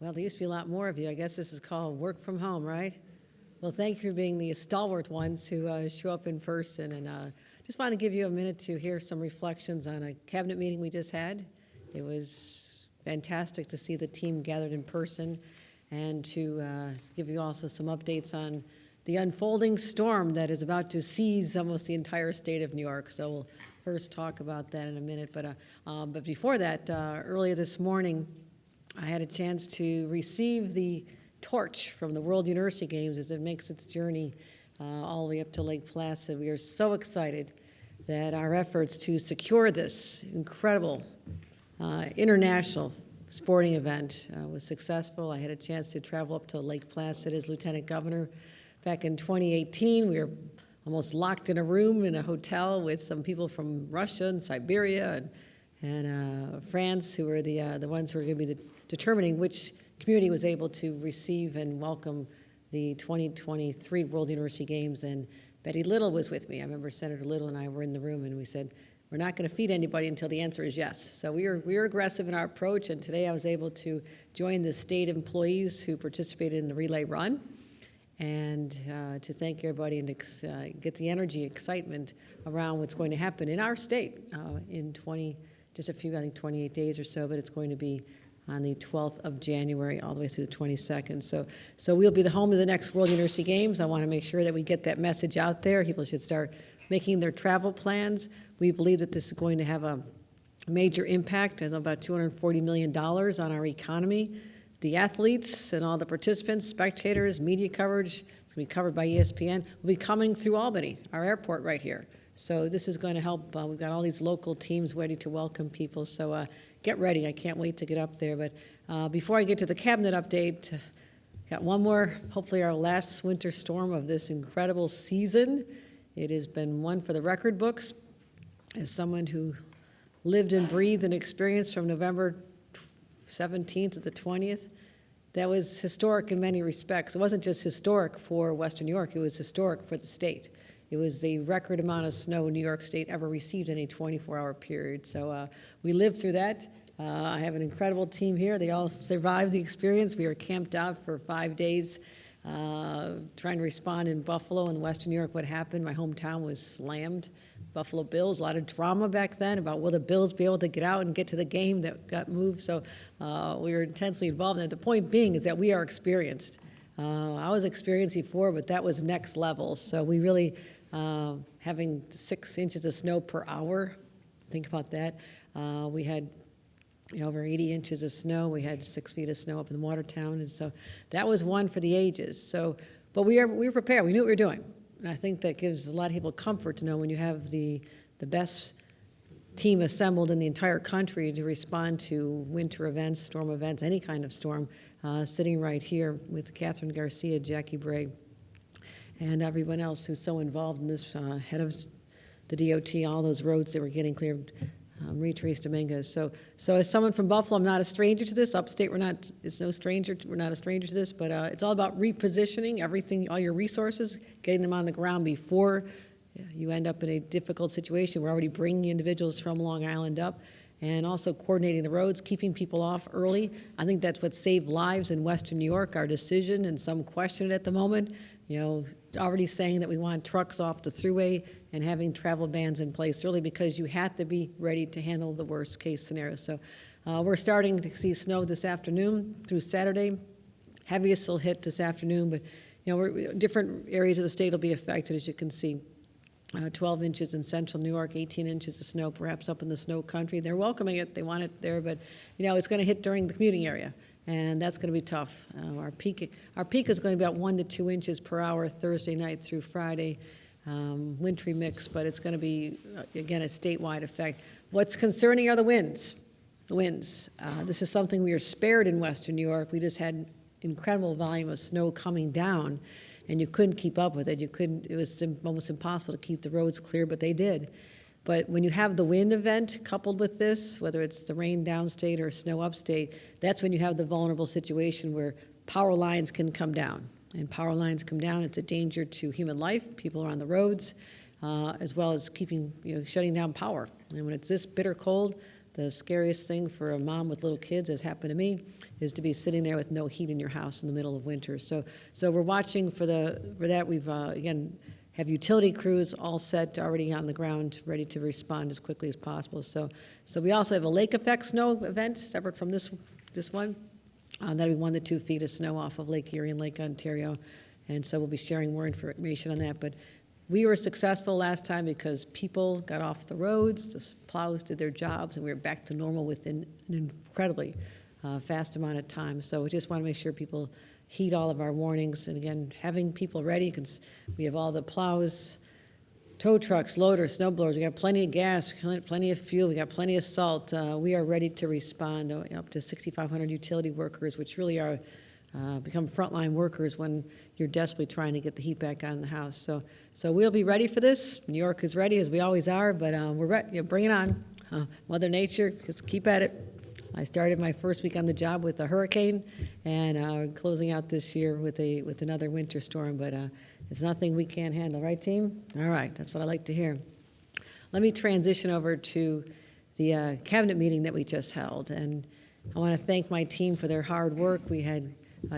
Well, there used to be a lot more of you. I guess this is called work from home, right? Well, thank you for being the stalwart ones who show up in person. And just want to give you a minute to hear some reflections on a cabinet meeting we just had. It was fantastic to see the team gathered in person and to give you also some updates on the unfolding storm that is about to seize almost the entire state of New York. So we'll first talk about that in a minute. But before that, earlier this morning, I had a chance to receive the torch from the World University Games as it makes its journey all the way up to Lake Placid. We are so excited that our efforts to secure this incredible international sporting event was successful. I had a chance to travel up to Lake Placid as Lieutenant Governor back in 2018. We were almost locked in a room in a hotel with some people from Russia and Siberia and France, who were the ones who were going to be determining which community was able to receive and welcome the 2023 World University Games. And Betty Little was with me. I remember Senator Little and I were in the room, and we said, we're not going to feed anybody until the answer is yes. So we were aggressive in our approach, and today I was able to join the state employees who participated in the relay run, and to thank everybody and get the energy, excitement around what's going to happen in our state in 28 days or so, but it's going to be on the 12th of January all the way through the 22nd. So we'll be the home of the next World University Games. I want to make sure that we get that message out there. People should start making their travel plans. We believe that this is going to have a major impact, about $240 million on our economy. The athletes and all the participants, spectators, media coverage, it's going to be covered by ESPN, will be coming through Albany, our airport right here. So this is going to help. We've got all these local teams ready to welcome people. So get ready. I can't wait to get up there. But before I get to the cabinet update, got one more, hopefully our last winter storm of this incredible season. It has been one for the record books. As someone who lived and breathed and experienced from November 17th to the 20th, that was historic in many respects. It wasn't just historic for Western New York. It was historic for the state. It was the record amount of snow New York State ever received in a 24-hour period. So we lived through that. I have an incredible team here. They all survived the experience. We were camped out for 5 days trying to respond in Buffalo and Western New York. What happened? My hometown was slammed. Buffalo Bills, a lot of drama back then about will the Bills be able to get out and get to the game that got moved. So we were intensely involved. And the point being is that we are experienced. I was experienced before, but that was next level. So we really, having 6 inches of snow per hour, think about that. We had over 80 inches of snow. We had 6 feet of snow up in Watertown. And so that was one for the ages. So, but we were prepared. We knew what we were doing. And I think that gives a lot of people comfort to know when you have the best team assembled in the entire country to respond to winter events, storm events, any kind of storm, sitting right here with Catherine Garcia, Jackie Bray, and everyone else who's so involved in this, head of the DOT, all those roads that were getting cleared, Marie-Therese Dominguez. So as someone from Buffalo, I'm not a stranger to this. Upstate, we're not a stranger to this, but it's all about repositioning everything, all your resources, getting them on the ground before you end up in a difficult situation. We're already bringing individuals from Long Island up, and also coordinating the roads, keeping people off early. I think that's what saved lives in Western New York, our decision, and some question it at the moment. Already saying that we want trucks off the thruway and having travel bans in place early because you have to be ready to handle the worst case scenario. So we're starting to see snow this afternoon through Saturday. Heaviest will hit this afternoon, but different areas of the state will be affected, as you can see. 12 inches in central New York, 18 inches of snow, perhaps up in the snow country. They're welcoming it. They want it there, but it's going to hit during the commuting area. And that's going to be tough. Our peak is going to be about 1 to 2 inches per hour Thursday night through Friday, wintry mix, but it's going to be, again, a statewide effect. What's concerning are the winds. This is something we are spared in Western New York. We just had incredible volume of snow coming down, and you couldn't keep up with it. It was almost impossible to keep the roads clear, but they did. But when you have the wind event coupled with this, whether it's the rain downstate or snow upstate, that's when you have the vulnerable situation where power lines can come down. And power lines come down, it's a danger to human life. People are on the roads, as well as shutting down power. And when it's this bitter cold, The scariest thing for a mom with little kids, as happened to me, is to be sitting there with no heat in your house in the middle of winter. So we're watching for that. We've, again, have utility crews all set, already on the ground, ready to respond as quickly as possible. So we also have a lake effect snow event, separate from this one. That'll be 1 to 2 feet of snow off of Lake Erie and Lake Ontario. And so we'll be sharing more information on that. But we were successful last time because people got off the roads, the plows did their jobs, and we were back to normal within an incredibly fast amount of time. So we just want to make sure people heed all of our warnings. And again, having people ready, because we have all the plows, tow trucks, loaders, snow blowers. We got plenty of gas, plenty of fuel. We got plenty of salt. We are ready to respond. Up to 6,500 utility workers, which really are become frontline workers when you're desperately trying to get the heat back on in the house. So we'll be ready for this. New York is ready, as we always are, but we're ready. Bring it on. Mother Nature, just keep at it. I started my first week on the job with a hurricane, and closing out this year with another winter storm. But it's nothing we can't handle, right, team? All right, that's what I like to hear. Let me transition over to the cabinet meeting that we just held, and I want to thank my team for their hard work. We had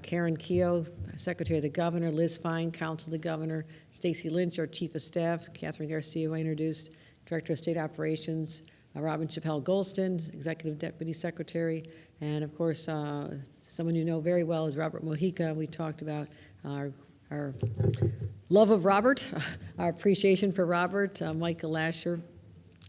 Karen Keogh, Secretary of the Governor, Liz Fine, Counsel of the Governor, Stacy Lynch, our Chief of Staff, Catherine Garcia, who I introduced, Director of State Operations, Robin Chappelle-Golston, Executive Deputy Secretary, and of course, someone you know very well is Robert Mojica. We talked about our love of Robert, our appreciation for Robert. Michael Lasher,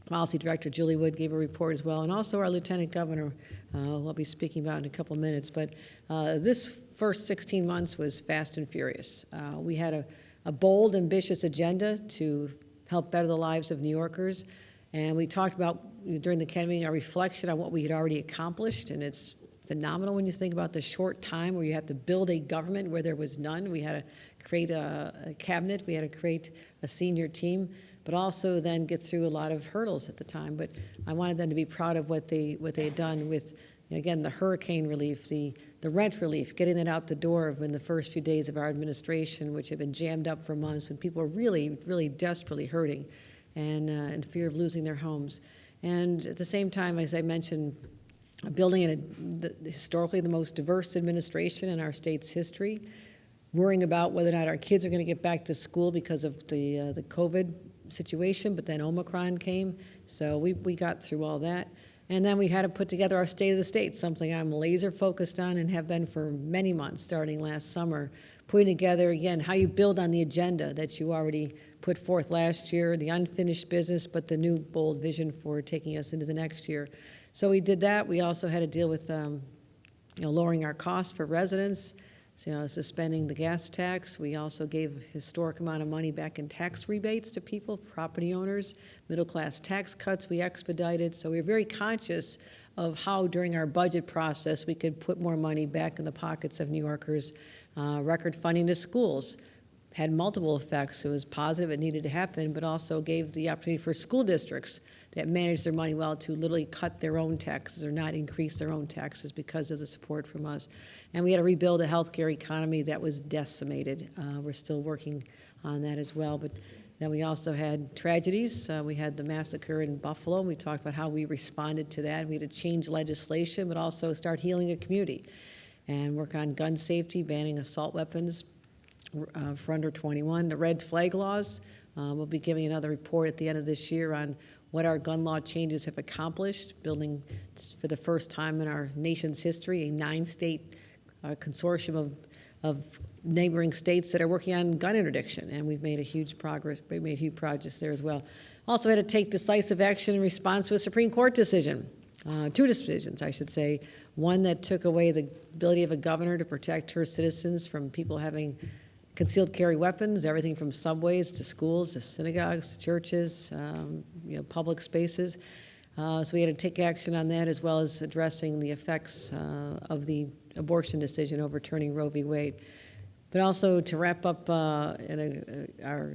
Policy Director Julie Wood gave a report as well, and also our Lieutenant Governor, who I'll be speaking about in a couple minutes. But this first 16 months was fast and furious. We had a bold, ambitious agenda to help better the lives of New Yorkers, and we talked about, during the cabinet meeting, our reflection on what we had already accomplished, and it's phenomenal when you think about the short time where you have to build a government where there was none. We had to create a cabinet, we had to create a senior team, but also then get through a lot of hurdles at the time. But I wanted them to be proud of what they had done with, again, the hurricane relief, the rent relief, getting it out the door in the first few days of our administration, which had been jammed up for months, and people were really, really desperately hurting and in fear of losing their homes. And at the same time, as I mentioned, building historically the most diverse administration in our state's history, worrying about whether or not our kids are going to get back to school because of the COVID situation, but then Omicron came, so we got through all that. And then we had to put together our State of the State, something I'm laser focused on and have been for many months, starting last summer, putting together, again, how you build on the agenda that you already put forth last year, the unfinished business, but the new bold vision for taking us into the next year. So we did that. We also had to deal with lowering our costs for residents, suspending the gas tax. We also gave a historic amount of money back in tax rebates to people, property owners, middle-class tax cuts we expedited. So we were very conscious of how, during our budget process, we could put more money back in the pockets of New Yorkers. Record funding to schools had multiple effects. It was positive, it needed to happen, but also gave the opportunity for school districts that manage their money well to literally cut their own taxes or not increase their own taxes because of the support from us. And we had to rebuild a healthcare economy that was decimated. We're still working on that as well. But then we also had tragedies. We had the massacre in Buffalo. We talked about how we responded to that. We had to change legislation, but also start healing a community and work on gun safety, banning assault weapons for under 21. The red flag laws, we'll be giving another report at the end of this year on what our gun law changes have accomplished, building for the first time in our nation's history a 9-state consortium of neighboring states that are working on gun interdiction, and we've made a huge progress. We made huge progress there as well. Also had to take decisive action in response to a Supreme Court decision, 2 decisions, I should say. One that took away the ability of a governor to protect her citizens from people having concealed carry weapons, everything from subways to schools to synagogues to churches, public spaces. So we had to take action on that, as well as addressing the effects of the abortion decision overturning Roe v. Wade. But also, to wrap up a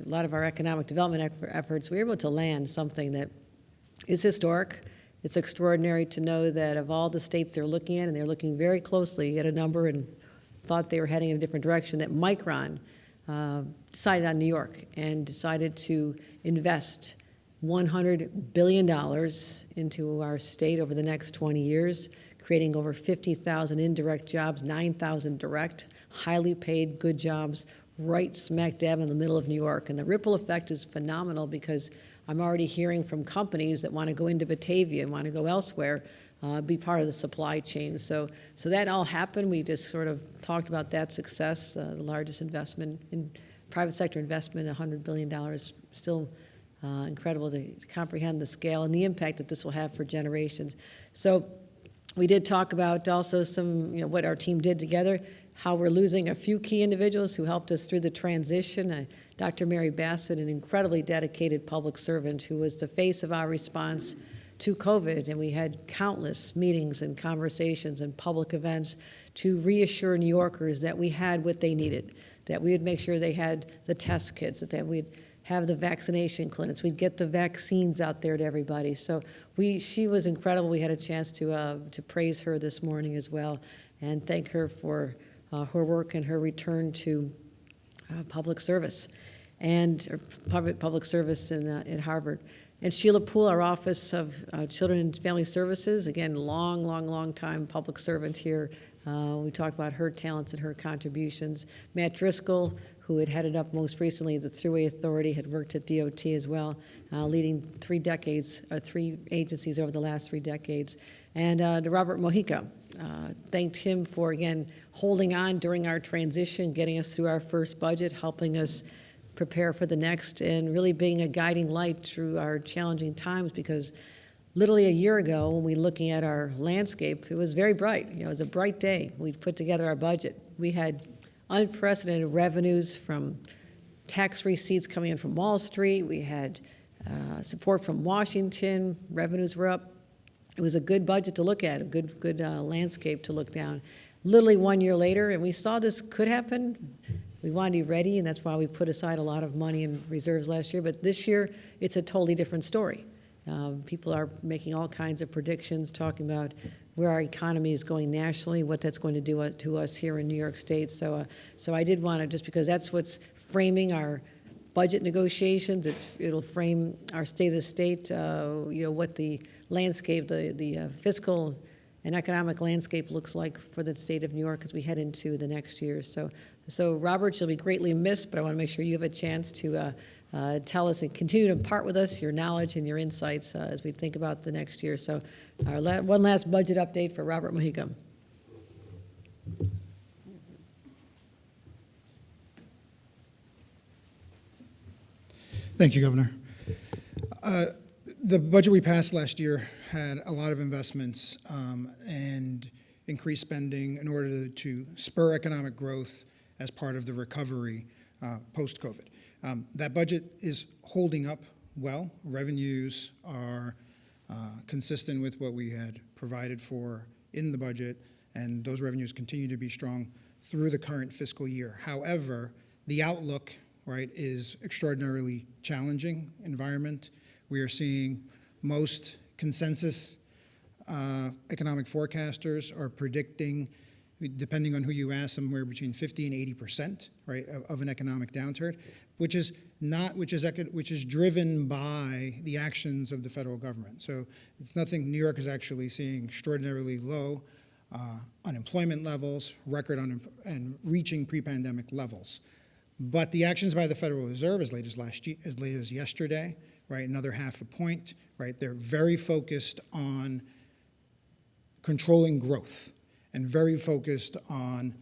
lot of our economic development efforts, we were able to land something that is historic. It's extraordinary to know that of all the states they're looking at, and they're looking very closely at a number and thought they were heading in a different direction, that Micron decided on New York and decided to invest $100 billion into our state over the next 20 years, creating over 50,000 indirect jobs, 9,000 direct, highly paid, good jobs, right smack dab in the middle of New York. And the ripple effect is phenomenal because I'm already hearing from companies that want to go into Batavia and want to go elsewhere, be part of the supply chain. So that all happened. We just sort of talked about that success, the largest investment in private sector investment, $100 billion, still incredible to comprehend the scale and the impact that this will have for generations. So we did talk about also some, what our team did together, how we're losing a few key individuals who helped us through the transition. Dr. Mary Bassett, an incredibly dedicated public servant who was the face of our response to COVID, and we had countless meetings and conversations and public events to reassure New Yorkers that we had what they needed, that we would make sure they had the test kits, that we'd have the vaccination clinics, we'd get the vaccines out there to everybody. So she was incredible. We had a chance to praise her this morning as well and thank her for her work and her return to public service and public service at Harvard. And Sheila Poole, our Office of Children and Family Services, again, long time public servant here. We talked about her talents and her contributions. Matt Driscoll, who had headed up most recently the Thruway Authority, had worked at DOT as well, leading 3 agencies over the last 3 decades. And Robert Mojica, thanked him for, again, holding on during our transition, getting us through our first budget, helping us prepare for the next, and really being a guiding light through our challenging times, because literally a year ago, when we were looking at our landscape, it was very bright. It was a bright day. We put together our budget. We had unprecedented revenues from tax receipts coming in from Wall Street. We had support from Washington. Revenues were up. It was a good budget to look at, a good landscape to look down. Literally 1 year later, and we saw this could happen. We wanted to be ready, and that's why we put aside a lot of money in reserves last year. But this year, it's a totally different story. People are making all kinds of predictions, talking about where our economy is going nationally, what that's going to do to us here in New York State. So I did want to, just because that's what's framing our budget negotiations, it'll frame our state of the state, what the landscape, the fiscal and economic landscape looks like for the state of New York as we head into the next year. So Robert, you'll be greatly missed, but I want to make sure you have a chance to tell us and continue to impart with us your knowledge and your insights as we think about the next year. So one last budget update for Robert Mojica. Thank you, Governor. The budget we passed last year had a lot of investments and increased spending in order to spur economic growth as part of the recovery post-COVID. That budget is holding up well. Revenues are consistent with what we had provided for in the budget, and those revenues continue to be strong through the current fiscal year. However, the outlook, right, is extraordinarily challenging environment. We are seeing most consensus economic forecasters are predicting, depending on who you ask, somewhere between 50 and 80%, right, of an economic downturn, which is driven by the actions of the federal government. So it's nothing. New York is actually seeing extraordinarily low unemployment levels, and reaching pre-pandemic levels. But the actions by the Federal Reserve, as late as yesterday, right, another 0.5 point, right, they're very focused on controlling growth and very focused on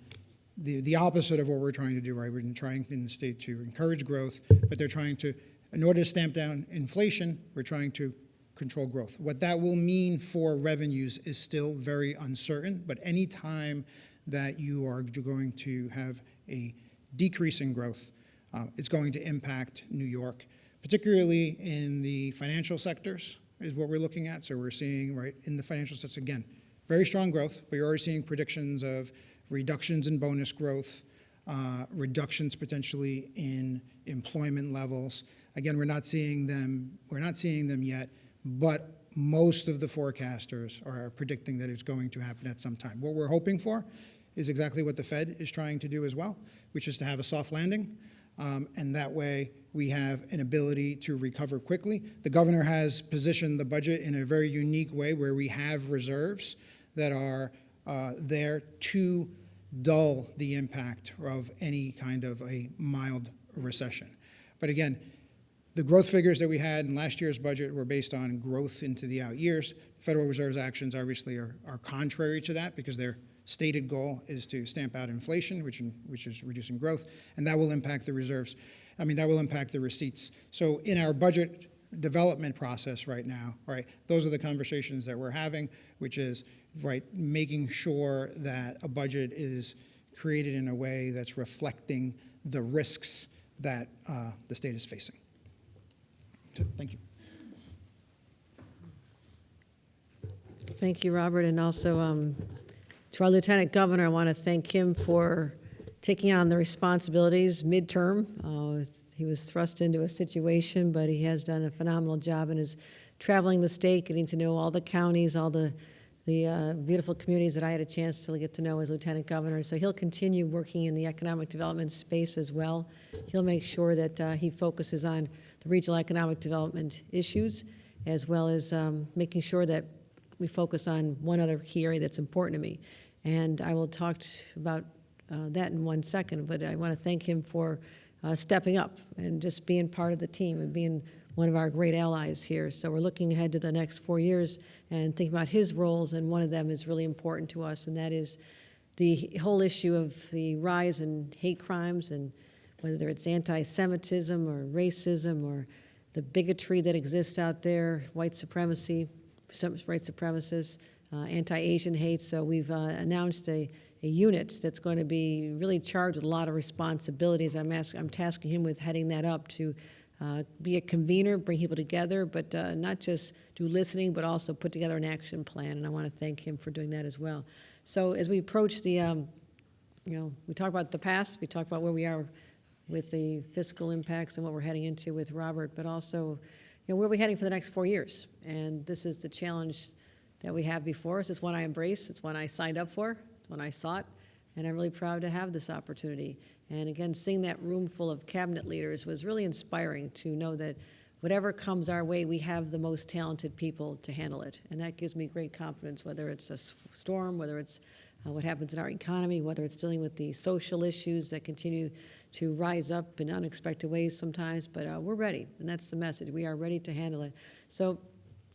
the opposite of what we're trying to do, right? We're trying in the state to encourage growth, but they're trying to, in order to stamp down inflation, we're trying to control growth. What that will mean for revenues is still very uncertain, but any time that you are going to have a decrease in growth, it's going to impact New York, particularly in the financial sectors is what we're looking at. So we're seeing, right, in the financial sector, again, very strong growth, but you're already seeing predictions of reductions in bonus growth, reductions potentially in employment levels. Again, we're not seeing them yet, but most of the forecasters are predicting that it's going to happen at some time. What we're hoping for is exactly what the Fed is trying to do as well, which is to have a soft landing. and that way we have an ability to recover quickly. The governor has positioned the budget in a very unique way where we have reserves that are there to dull the impact of any kind of a mild recession. But again, the growth figures that we had in last year's budget were based on growth into the out years. Federal Reserve's actions obviously are contrary to that because their stated goal is to stamp out inflation, which is reducing growth, and that will impact the reserves. That will impact the receipts. So in our budget development process right now, right, those are the conversations that we're having, which is, right, making sure that a budget is created in a way that's reflecting the risks that the state is facing. So, thank you. Thank you, Robert, and also to our Lieutenant Governor, I want to thank him for taking on the responsibilities midterm. He was thrust into a situation, but he has done a phenomenal job and is traveling the state, getting to know all the counties, all the beautiful communities that I had a chance to get to know as Lieutenant Governor. So he'll continue working in the economic development space as well. He'll make sure that he focuses on the regional economic development issues, as well as making sure that we focus on one other key area that's important to me. And I will talk about that in 1 second, but I want to thank him for stepping up and just being part of the team and being one of our great allies here. So we're looking ahead to the next 4 years and thinking about his roles, and one of them is really important to us, and that is the whole issue of the rise in hate crimes, and whether it's anti-Semitism or racism or the bigotry that exists out there, white supremacy, some white supremacists, anti-Asian hate. So we've announced a unit that's going to be really charged with a lot of responsibilities. I'm tasking him with heading that up to be a convener, bring people together, but not just do listening, but also put together an action plan, and I want to thank him for doing that as well. So as we approach the, we talk about the past, we talk about where we are with the fiscal impacts and what we're heading into with Robert, but also, where are we heading for the next 4 years? And this is the challenge that we have before us. It's one I embrace. It's one I signed up for. It's one I sought. And I'm really proud to have this opportunity. And again, seeing that room full of cabinet leaders was really inspiring to know that whatever comes our way, we have the most talented people to handle it. And that gives me great confidence, whether it's a storm, whether it's what happens in our economy, whether it's dealing with the social issues that continue to rise up in unexpected ways sometimes, but we're ready, and that's the message. We are ready to handle it. So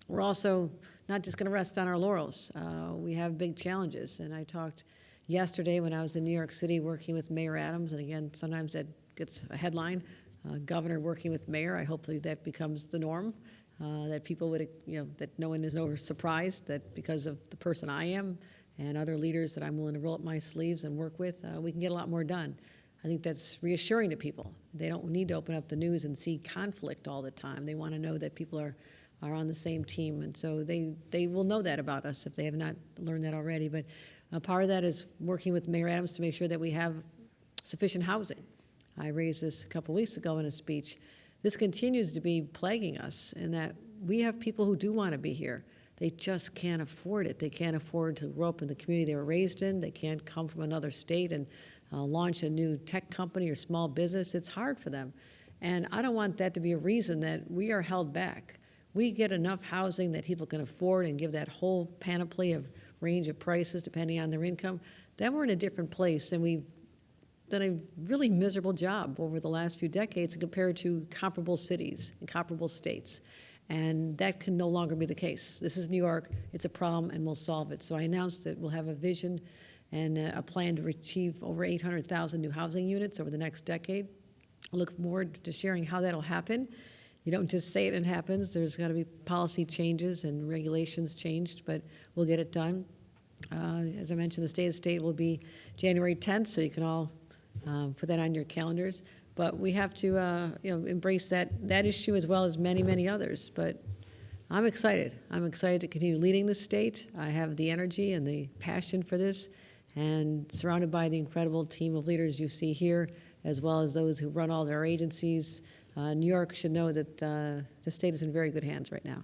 we're also not just going to rest on our laurels. We have big challenges, and I talked yesterday when I was in New York City working with Mayor Adams, and again, sometimes that gets a headline, governor working with mayor. I hopefully that becomes the norm, that people would, that no one is surprised that because of the person I am and other leaders that I'm willing to roll up my sleeves and work with, we can get a lot more done. I think that's reassuring to people. They don't need to open up the news and see conflict all the time. They want to know that people are on the same team, and so they will know that about us if they have not learned that already. But part of that is working with Mayor Adams to make sure that we have sufficient housing. I raised this a couple weeks ago in a speech. This continues to be plaguing us in that we have people who do want to be here. They just can't afford it. They can't afford to grow up in the community they were raised in. They can't come from another state and launch a new tech company or small business. It's hard for them. And I don't want that to be a reason that we are held back. We get enough housing that people can afford and give that whole panoply of range of prices depending on their income. Then we're in a different place, and we've done a really miserable job over the last few decades compared to comparable cities and comparable states. And that can no longer be the case. This is New York. It's a problem, and we'll solve it. So I announced that we'll have a vision and a plan to achieve over 800,000 new housing units over the next decade. I look forward to sharing how that'll happen. You don't just say it and it happens. There's got to be policy changes and regulations changed, but we'll get it done. As I mentioned, the State of the State will be January 10th, so you can all put that on your calendars. But we have to embrace that issue as well as many, many others. But I'm excited. I'm excited to continue leading the state. I have the energy and the passion for this, and surrounded by the incredible team of leaders you see here, as well as those who run all their agencies. New York should know that the state is in very good hands right now.